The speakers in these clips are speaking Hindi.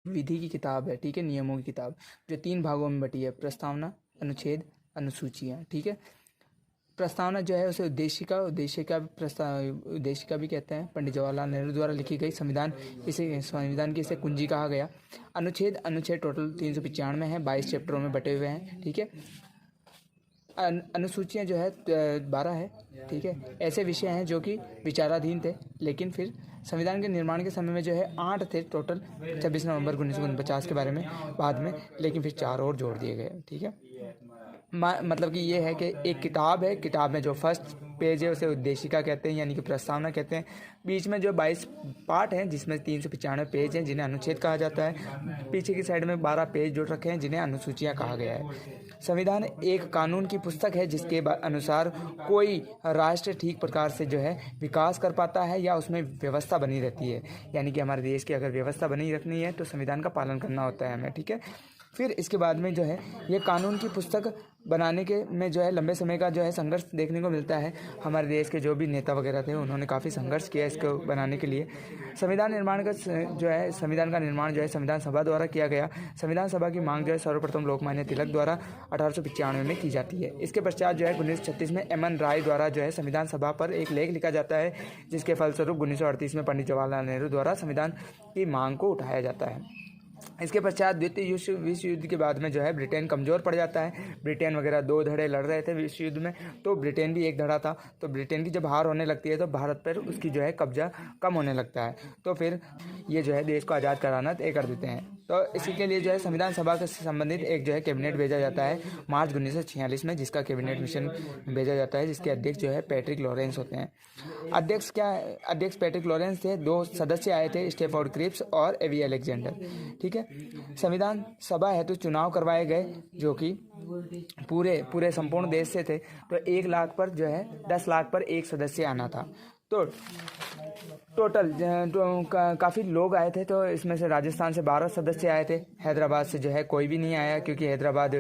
विधि की किताब है, ठीक है, नियमों की किताब, जो 3 भागों में बटी है, प्रस्तावना, अनुच्छेद, अनुसूचियाँ, ठीक है। प्रस्तावना जो है उसे उद्देशिका भी कहते हैं। पंडित जवाहरलाल नेहरू द्वारा लिखी गई संविधान की इसे कुंजी कहा गया। अनुच्छेद टोटल 395 है, 22 चैप्टरों में बटे हुए हैं, ठीक है। अनुसूचियाँ जो है 12 है, ठीक है। ऐसे विषय हैं जो कि विचाराधीन थे, लेकिन फिर संविधान के निर्माण के समय में जो है 8 थे टोटल, 26 नवंबर 1949 के बारे में बाद में, लेकिन फिर 4 और जोड़ दिए गए, ठीक है। मतलब कि ये है कि एक किताब है, किताब में जो फर्स्ट पेज है उसे उद्देशिका कहते हैं, यानी कि प्रस्तावना कहते हैं। बीच में जो 22 पार्ट हैं, जिसमें 395 पेज हैं, जिन्हें अनुच्छेद कहा जाता है। पीछे की साइड में 12 पेज जोड़ रखे हैं, जिन्हें अनुसूचियाँ कहा गया है। संविधान एक कानून की पुस्तक है, जिसके अनुसार कोई राष्ट्र ठीक प्रकार से जो है विकास कर पाता है या उसमें व्यवस्था बनी रहती है। यानी कि हमारे देश की अगर व्यवस्था बनी रखनी है तो संविधान का पालन करना होता है हमें, ठीक है। फिर इसके बाद में जो है ये कानून की पुस्तक बनाने के में जो है लंबे समय का जो है संघर्ष देखने को मिलता है। हमारे देश के जो भी नेता वगैरह थे उन्होंने काफ़ी संघर्ष किया इसको बनाने के लिए। संविधान का निर्माण जो है संविधान सभा द्वारा किया गया। संविधान सभा की मांग जो है सर्वप्रथम लोकमान्य तिलक द्वारा 1895 में की जाती है। इसके पश्चात जो है 1936 में एम.एन. राय द्वारा जो है संविधान सभा पर एक लेख लिखा जाता है, जिसके फलस्वरूप 1938 में पंडित जवाहरलाल नेहरू द्वारा संविधान की मांग को उठाया जाता है। इसके पश्चात द्वितीय विश्व युद्ध के बाद में जो है ब्रिटेन कमज़ोर पड़ जाता है। ब्रिटेन वगैरह 2 धड़े लड़ रहे थे विश्व युद्ध में, तो ब्रिटेन भी एक धड़ा था। तो ब्रिटेन की जब हार होने लगती है तो भारत पर उसकी जो है कब्जा कम होने लगता है। तो फिर ये जो है देश को आज़ाद कराना तय कर देते हैं। तो इसी के लिए जो है संविधान सभा से संबंधित एक जो है कैबिनेट भेजा जाता है मार्च 1946 में, जिसका कैबिनेट मिशन भेजा जाता है, जिसके अध्यक्ष जो है पैट्रिक लॉरेंस होते हैं। अध्यक्ष पैट्रिक लॉरेंस थे। 2 सदस्य आए थे, स्टेफोर्ड क्रिप्स और एवी अलेक्जेंडर, ठीक है। संविधान सभा हेतु चुनाव करवाए गए, जो कि पूरे संपूर्ण देश से थे। तो 1 लाख पर जो है 10 लाख पर एक सदस्य आना था। तो टोटल काफ़ी लोग आए थे। तो इसमें से राजस्थान से 12 सदस्य आए थे। हैदराबाद से जो है कोई भी नहीं आया, क्योंकि हैदराबाद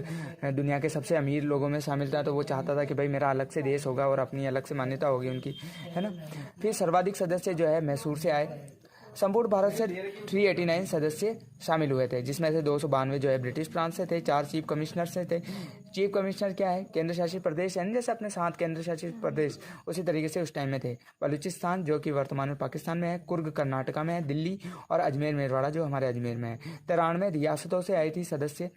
दुनिया के सबसे अमीर लोगों में शामिल था। तो वो चाहता था कि भाई मेरा अलग से देश होगा और अपनी अलग से मान्यता होगी उनकी, है ना। फिर सर्वाधिक सदस्य जो है मैसूर से आए। संपूर्ण भारत से 389 सदस्य शामिल हुए थे, जिसमें से 292 जो है ब्रिटिश प्रांत से थे। 4 चीफ कमिश्नर से थे। चीफ कमिश्नर क्या है? केंद्र शासित प्रदेश, यानी जैसे अपने 7 केंद्र शासित प्रदेश, उसी तरीके से उस टाइम में थे। बलूचिस्तान जो कि वर्तमान में पाकिस्तान में है, कुर्ग कर्नाटका में है, दिल्ली और अजमेर मेरवाड़ा जो हमारे अजमेर में है। 93 रियासतों से आई थी सदस्य।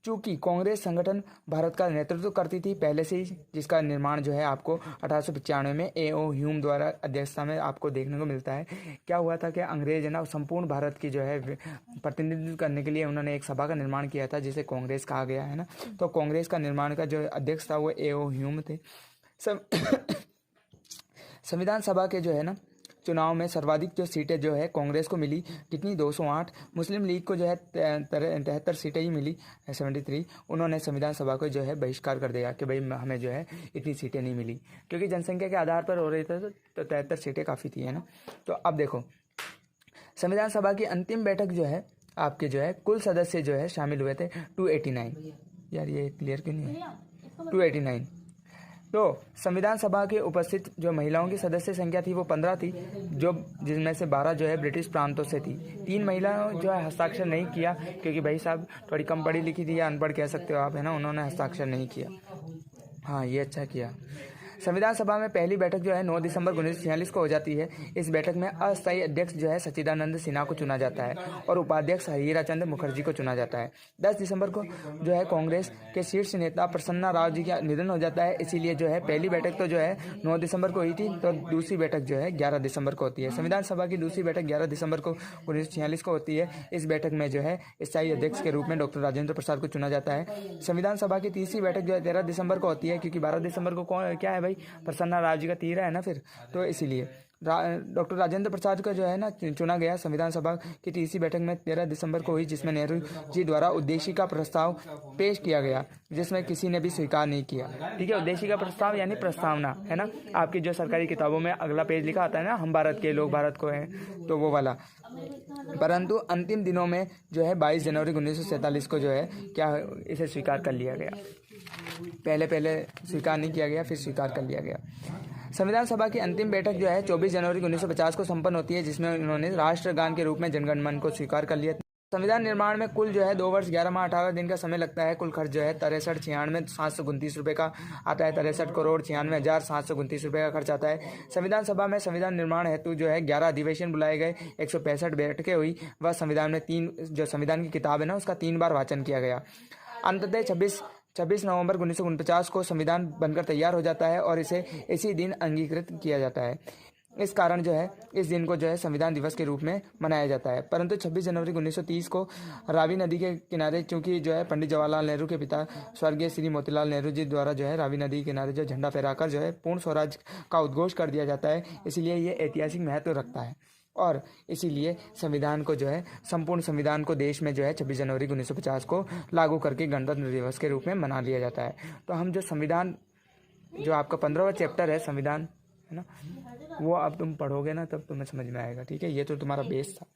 चूँकि कांग्रेस संगठन भारत का नेतृत्व करती थी पहले से ही, जिसका निर्माण जो है आपको 1895 में A.O. ह्यूम द्वारा अध्यक्षता में आपको देखने को मिलता है। क्या हुआ था कि अंग्रेज है ना, संपूर्ण भारत की जो है प्रतिनिधित्व करने के लिए उन्होंने एक सभा का निर्माण किया था, जिसे कांग्रेस कहा गया है ना। तो कांग्रेस का निर्माण का जो अध्यक्ष था वो A.O. ह्यूम थे। संविधान सभा के जो है ना चुनाव में सर्वाधिक जो सीटें जो है कांग्रेस को मिली, कितनी? 208। मुस्लिम लीग को जो है 73 सीटें ही मिली, 73। उन्होंने संविधान सभा को जो है बहिष्कार कर दिया कि भाई हमें जो है इतनी सीटें नहीं मिली, क्योंकि जनसंख्या के आधार पर हो रही थी। तो 73 सीटें काफ़ी थी, है ना। तो अब देखो संविधान सभा की अंतिम बैठक जो है आपके जो है कुल सदस्य जो है शामिल हुए थे 289। यार ये क्लियर क्यों नहीं है? 289। तो संविधान सभा के उपस्थित जो महिलाओं की सदस्य संख्या थी वो 15 थी, जिसमें से 12 जो है ब्रिटिश प्रांतों से थी। 3 महिलाओं जो है हस्ताक्षर नहीं किया, क्योंकि भाई साहब थोड़ी कम पढ़ी लिखी थी या अनपढ़ कह सकते हो आप, है ना। उन्होंने हस्ताक्षर नहीं किया। हाँ, ये अच्छा किया। संविधान सभा में पहली बैठक जो है 9 दिसंबर 1946 को हो जाती है। इस बैठक में अस्थायी अध्यक्ष जो है सच्चिदानंद सिन्हा को चुना जाता है और उपाध्यक्ष हीरा चंद मुखर्जी को चुना जाता है। 10 दिसंबर को जो है कांग्रेस के शीर्ष नेता प्रसन्ना राव जी का निधन हो जाता है। इसीलिए जो है पहली बैठक तो जो है 9 दिसंबर को हुई थी, तो दूसरी बैठक जो है 11 दिसंबर को होती है। संविधान सभा की दूसरी बैठक 11 दिसंबर को 1946 को होती है। इस बैठक में जो है स्थायी अध्यक्ष के रूप में डॉक्टर राजेंद्र प्रसाद को चुना जाता है। संविधान सभा की तीसरी बैठक जो है 13 दिसंबर को होती है, क्योंकि 12 दिसंबर को क्या है भाई, प्रसन्ना राव जी का तीरा है ना फिर, तो इसीलिए डॉक्टर राजेंद्र प्रसाद का जो है ना चुना गया। संविधान सभा की तीसरी बैठक में 13 दिसंबर को हुई, जिसमें नेहरू जी द्वारा उद्देशिका प्रस्ताव पेश किया गया, जिसमें किसी ने भी स्वीकार नहीं किया। ठीक है, उद्देशिका प्रस्ताव यानी प्रस्तावना, है ना। आपकी जो सरकारी किताबों में अगला पेज लिखा आता है ना, हम भारत के लोग भारत को हैं, तो वो वाला। परंतु अंतिम दिनों में जो है 22 जनवरी 1947 को जो है क्या इसे स्वीकार कर लिया गया। पहले स्वीकार नहीं किया गया, फिर स्वीकार कर लिया गया। संविधान सभा की अंतिम बैठक जो है 24 जनवरी 1950 को संपन्न होती है, जिसमें उन्होंने राष्ट्रगान के रूप में जनगण मन को स्वीकार कर लिया। संविधान निर्माण में कुल जो है 2 वर्ष 11 माह 18 दिन का समय लगता है। कुल खर्च जो है 63,96,729 रुपये का आता है। 63,96,729 रुपये का खर्च आता है। संविधान सभा में संविधान निर्माण हेतु जो है 11 अधिवेशन बुलाए गए, 165 बैठकें हुई। वह संविधान में जो संविधान की किताब है ना, उसका 3 बार वाचन किया गया। अंततः 26 नवंबर 1949 को संविधान बनकर तैयार हो जाता है और इसे इसी दिन अंगीकृत किया जाता है। इस कारण जो है इस दिन को जो है संविधान दिवस के रूप में मनाया जाता है। परंतु 26 जनवरी 1930 को रावी नदी के किनारे, चूंकि जो है पंडित जवाहरलाल नेहरू के पिता स्वर्गीय श्री मोतीलाल नेहरू जी द्वारा जो है रावी नदी के किनारे जो झंडा फहराकर जो है पूर्ण स्वराज का उद्घोष कर दिया जाता है, इसलिए ये ऐतिहासिक महत्व रखता है और इसीलिए संविधान को जो है संपूर्ण संविधान को देश में जो है 26 जनवरी 1950 को लागू करके गणतंत्र दिवस के रूप में मना लिया जाता है। तो हम जो संविधान, जो आपका 15वां चैप्टर है संविधान, है ना, वो अब तुम पढ़ोगे ना तब तुम्हें समझ में आएगा। ठीक है, ये तो तुम्हारा बेस था।